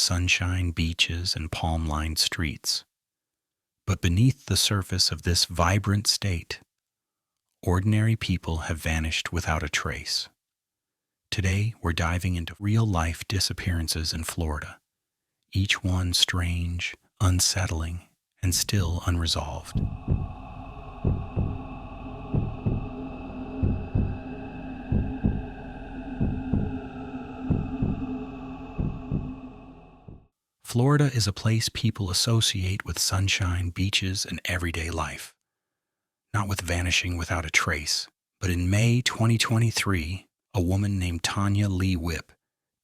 sunshine, beaches, and palm-lined streets. But beneath the surface of this vibrant state, ordinary people have vanished without a trace. Today, we're diving into real-life disappearances in Florida, each one strange, unsettling, and still unresolved. Florida is a place people associate with sunshine, beaches, and everyday life. Not with vanishing without a trace, but in May 2023, a woman named Tanya Lee Whipp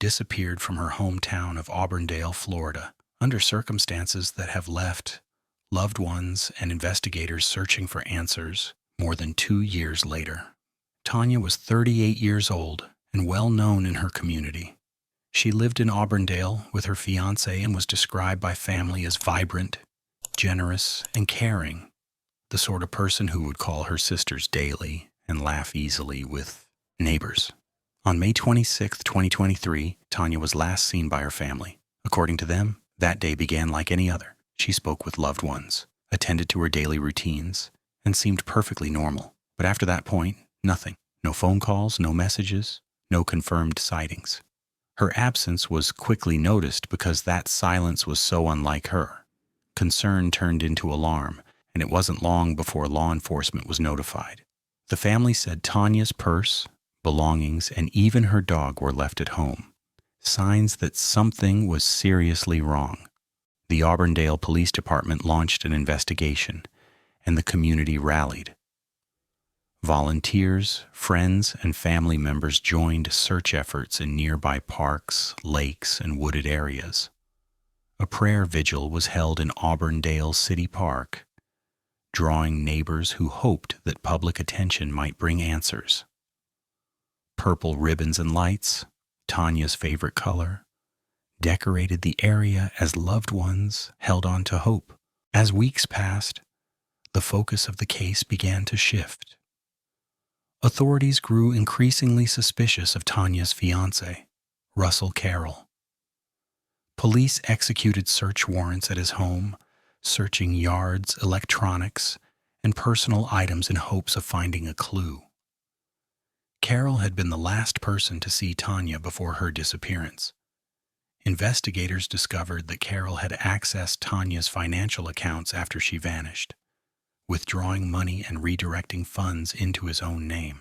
disappeared from her hometown of Auburndale, Florida, under circumstances that have left loved ones and investigators searching for answers more than 2 years later. Tanya was 38 years old and well known in her community. She lived in Auburndale with her fiancé and was described by family as vibrant, generous, and caring, the sort of person who would call her sisters daily and laugh easily with neighbors. On May 26, 2023, Tanya was last seen by her family. According to them, that day began like any other. She spoke with loved ones, attended to her daily routines, and seemed perfectly normal. But after that point, nothing. No phone calls, no messages, no confirmed sightings. Her absence was quickly noticed because that silence was so unlike her. Concern turned into alarm, and it wasn't long before law enforcement was notified. The family said Tanya's purse, belongings, and even her dog were left at home, signs that something was seriously wrong. The Auburndale Police Department launched an investigation, and the community rallied. Volunteers, friends, and family members joined search efforts in nearby parks, lakes, and wooded areas. A prayer vigil was held in Auburndale City Park, drawing neighbors who hoped that public attention might bring answers. Purple ribbons and lights, Tanya's favorite color, decorated the area as loved ones held on to hope. As weeks passed, the focus of the case began to shift. Authorities grew increasingly suspicious of Tanya's fiancé, Russell Carroll. Police executed search warrants at his home, searching yards, electronics, and personal items in hopes of finding a clue. Carroll had been the last person to see Tanya before her disappearance. Investigators discovered that Carroll had accessed Tanya's financial accounts after she vanished, withdrawing money and redirecting funds into his own name.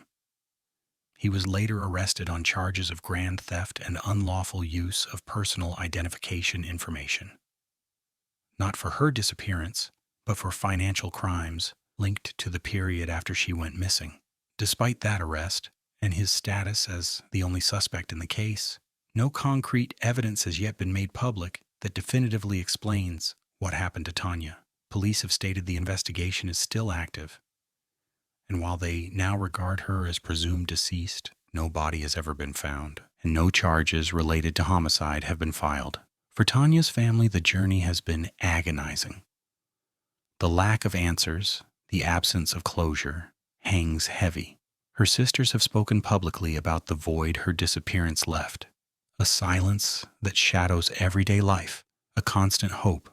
He was later arrested on charges of grand theft and unlawful use of personal identification information. Not for her disappearance, but for financial crimes linked to the period after she went missing. Despite that arrest, and his status as the only suspect in the case, no concrete evidence has yet been made public that definitively explains what happened to Tanya. Police have stated the investigation is still active, and while they now regard her as presumed deceased, no body has ever been found, and no charges related to homicide have been filed. For Tanya's family, the journey has been agonizing. The lack of answers, the absence of closure, hangs heavy. Her sisters have spoken publicly about the void her disappearance left, a silence that shadows everyday life, a constant hope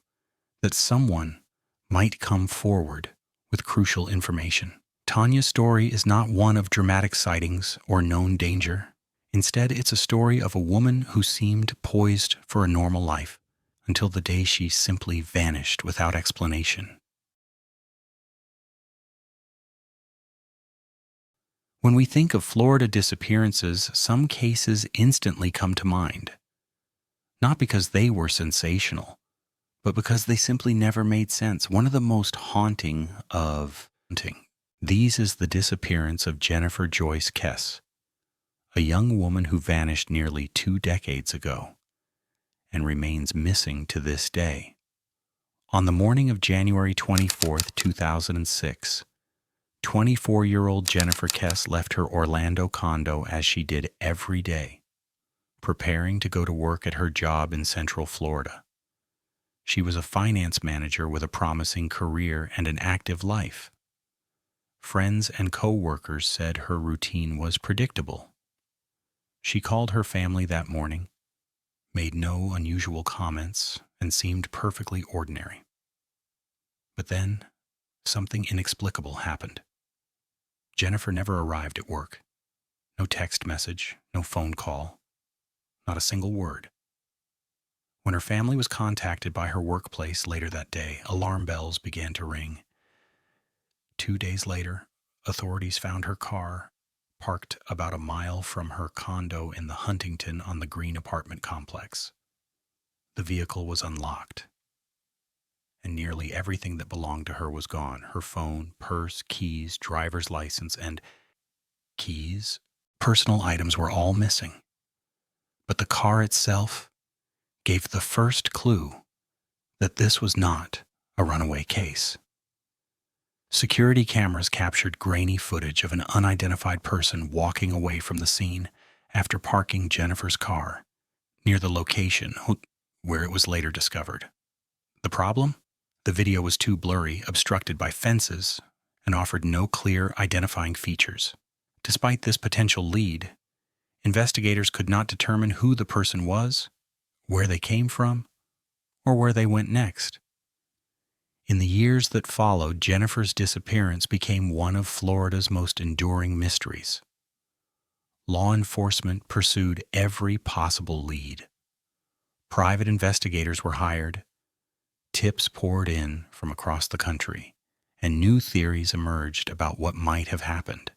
that someone might come forward with crucial information. Tanya's story is not one of dramatic sightings or known danger. Instead, it's a story of a woman who seemed poised for a normal life until the day she simply vanished without explanation. When we think of Florida disappearances, some cases instantly come to mind. Not because they were sensational, but because they simply never made sense. One of the most haunting of these is the disappearance of Jennifer Joyce Kess, a young woman who vanished nearly 2 decades ago and remains missing to this day. On the morning of January 24, 2006, 24-year-old Jennifer Kess left her Orlando condo as she did every day, preparing to go to work at her job in Central Florida. She was a finance manager with a promising career and an active life. Friends and co-workers said her routine was predictable. She called her family that morning, made no unusual comments, and seemed perfectly ordinary. But then, something inexplicable happened. Jennifer never arrived at work. No text message, no phone call, not a single word. When her family was contacted by her workplace later that day, alarm bells began to ring. 2 days later, authorities found her car parked about a mile from her condo in the Huntington on the Green apartment complex. The vehicle was unlocked, and nearly everything that belonged to her was gone. Her phone, purse, keys, driver's license, and keys, personal items were all missing. But the car itself gave the first clue that this was not a runaway case. Security cameras captured grainy footage of an unidentified person walking away from the scene after parking Jennifer's car near the location where it was later discovered. The problem? The video was too blurry, obstructed by fences, and offered no clear identifying features. Despite this potential lead, investigators could not determine who the person was, where they came from, or where they went next. In the years that followed, Jennifer's disappearance became one of Florida's most enduring mysteries. Law enforcement pursued every possible lead. Private investigators were hired, tips poured in from across the country, and new theories emerged about what might have happened.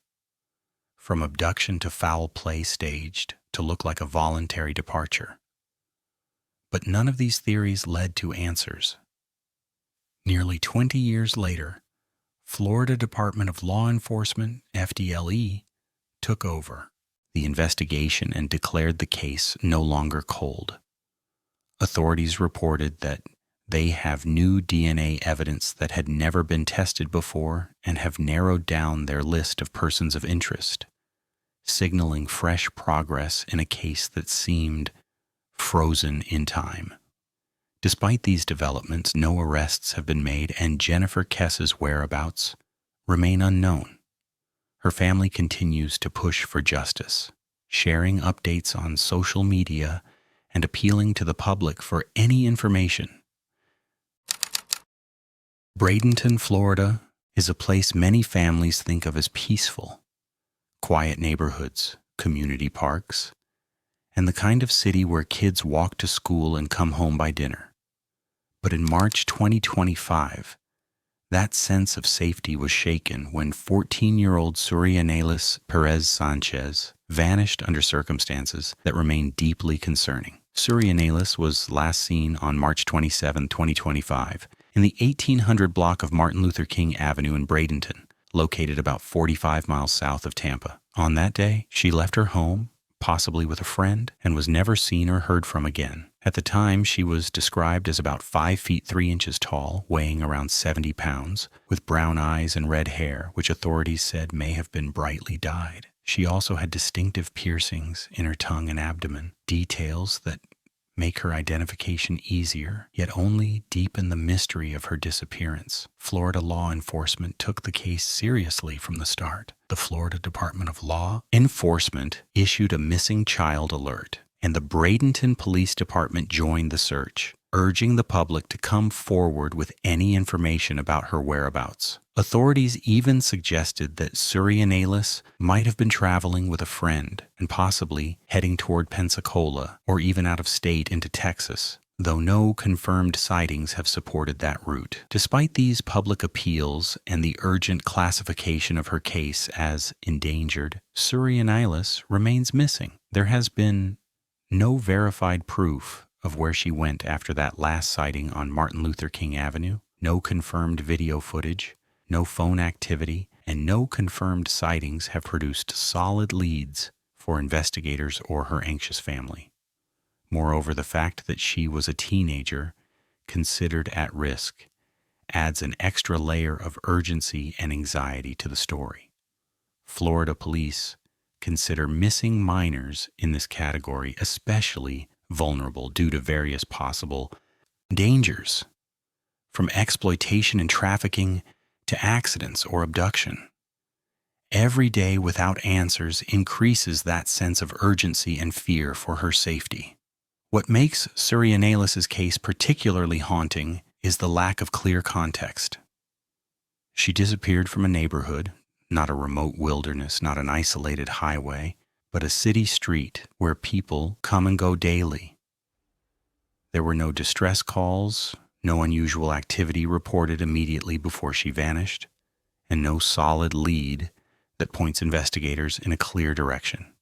From abduction to foul play staged to look like a voluntary departure. But none of these theories led to answers. Nearly 20 years later, Florida Department of Law Enforcement, FDLE, took over the investigation and declared the case no longer cold. Authorities reported that they have new DNA evidence that had never been tested before and have narrowed down their list of persons of interest, signaling fresh progress in a case that seemed frozen in time. Despite these developments, no arrests have been made, and Jennifer Kess's whereabouts remain unknown. Her family continues to push for justice, sharing updates on social media and appealing to the public for any information. Bradenton, Florida, is a place many families think of as peaceful. Quiet neighborhoods, community parks, and the kind of city where kids walk to school and come home by dinner. But in March 2025, that sense of safety was shaken when 14-year-old Surianelis Perez Sanchez vanished under circumstances that remain deeply concerning. Surianelis was last seen on March 27, 2025, in the 1800 block of Martin Luther King Avenue in Bradenton, located about 45 miles south of Tampa. On that day, she left her home, possibly with a friend, and was never seen or heard from again. At the time, she was described as about 5 feet 3 inches tall, weighing around 70 pounds, with brown eyes and red hair, which authorities said may have been brightly dyed. She also had distinctive piercings in her tongue and abdomen, details that make her identification easier, yet only deepen the mystery of her disappearance. Florida law enforcement took the case seriously from the start. The Florida Department of Law Enforcement issued a missing child alert, and the Bradenton Police Department joined the search, urging the public to come forward with any information about her whereabouts. Authorities even suggested that Surianelis might have been traveling with a friend and possibly heading toward Pensacola or even out of state into Texas, though no confirmed sightings have supported that route. Despite these public appeals and the urgent classification of her case as endangered, Surianelis remains missing. There has been no verified proof of where she went after that last sighting on Martin Luther King Avenue, no confirmed video footage, no phone activity, and no confirmed sightings have produced solid leads for investigators or her anxious family. Moreover, the fact that she was a teenager considered at risk adds an extra layer of urgency and anxiety to the story. Florida police consider missing minors in this category especially vulnerable due to various possible dangers, from exploitation and trafficking to accidents or abduction. Every day without answers increases that sense of urgency and fear for her safety. What makes Surrenalis' case particularly haunting is the lack of clear context. She disappeared from a neighborhood, not a remote wilderness, not an isolated highway, but a city street where people come and go daily. There were no distress calls, no unusual activity reported immediately before she vanished, and no solid lead that points investigators in a clear direction.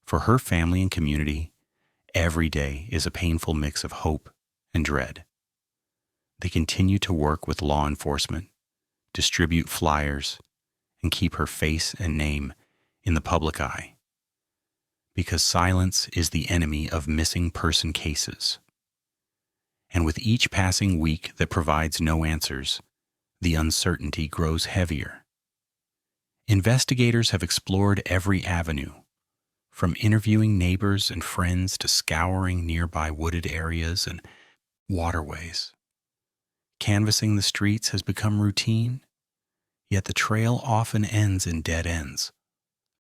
For her family and community, every day is a painful mix of hope and dread. They continue to work with law enforcement, distribute flyers, and keep her face and name in the public eye. Because silence is the enemy of missing person cases. And with each passing week that provides no answers, the uncertainty grows heavier. Investigators have explored every avenue, from interviewing neighbors and friends to scouring nearby wooded areas and waterways. Canvassing the streets has become routine, yet the trail often ends in dead ends.